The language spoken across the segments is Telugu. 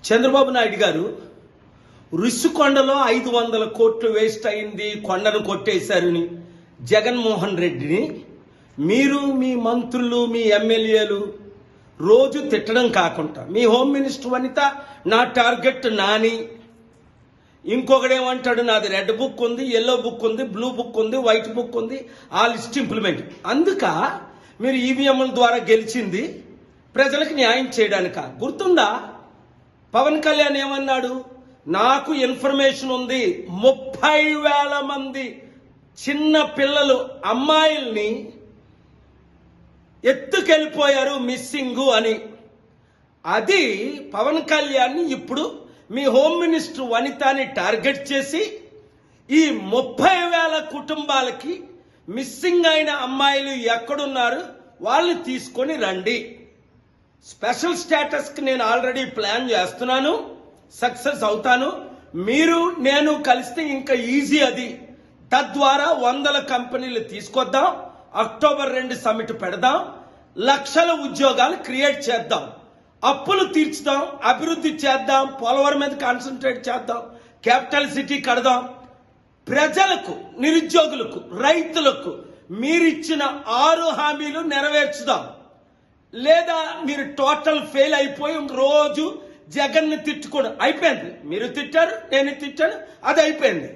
చంద్రబాబు నాయుడు గారు రుషికొండలో 500 కోట్లు వేస్ట్ అయింది, కొండను కొట్టేశారని జగన్మోహన్ రెడ్డిని మీరు మీ మంత్రులు మీ ఎమ్మెల్యేలు రోజు తిట్టడం కాకుండా మీ హోమ్ మినిస్టర్ వనిత నా టార్గెట్ నాని, ఇంకొకడేమంటాడు నాది రెడ్ బుక్ ఉంది, ఎల్లో బుక్ ఉంది, బ్లూ బుక్ ఉంది, వైట్ బుక్ ఉంది, ఆ లిస్ట్ ఇంప్లిమెంట్. అందుక మీరు ఈవీఎంల ద్వారా గెలిచింది ప్రజలకు న్యాయం చేయడానిక? గుర్తుందా? పవన్ కళ్యాణ్ ఏమన్నాడు? నాకు ఇన్ఫర్మేషన్ ఉంది 30,000 మంది చిన్న పిల్లలు అమ్మాయిల్ని ఎత్తుకెళ్ళిపోయారు మిస్సింగ్ అని. అది పవన్ కళ్యాణ్ ఇప్పుడు మీ హోమ్ మినిస్టర్ వనితని టార్గెట్ చేసి ఈ 30,000 కుటుంబాలకి మిస్సింగ్ అయిన అమ్మాయిలు ఎక్కడున్నారు వాళ్ళని తీసుకొని రండి. స్పెషల్ స్టేటస్కి నేను ఆల్రెడీ ప్లాన్ చేస్తున్నాను, సక్సెస్ అవుతాను. మీరు నేను కలిస్తే ఇంకా ఈజీ అది. తద్వారా 100 కంపెనీలు తీసుకొద్దాం, అక్టోబర్ 2 సమిట్ పెడదాం, లక్షల ఉద్యోగాలు క్రియేట్ చేద్దాం, అప్పులు తీర్చుదాం, అభివృద్ధి చేద్దాం, పోలవరం మీద కాన్సన్ట్రేట్ చేద్దాం, క్యాపిటల్ సిటీ కడదాం. ప్రజలకు, నిరుద్యోగులకు, రైతులకు మీరిచ్చిన 6 హామీలు నెరవేర్చుదాం. లేదా మీరు టోటల్ ఫెయిల్ అయిపోయి రోజు జగన్ని తిట్టుకోవడం అయిపోయింది. మీరు తిట్టారు, నేను తిట్టాను, అది అయిపోయింది.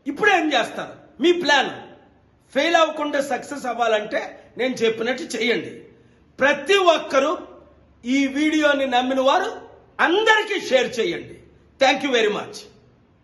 ఇప్పుడు ఏం చేస్తారు? మీ ప్లాన్ ఫెయిల్ అవ్వకుండా సక్సెస్ అవ్వాలంటే నేను చెప్పినట్టు చేయండి. ప్రతి ఒక్కరూ ఈ వీడియోని నమ్మిన వారు అందరికీ షేర్ చేయండి. Thank you very much.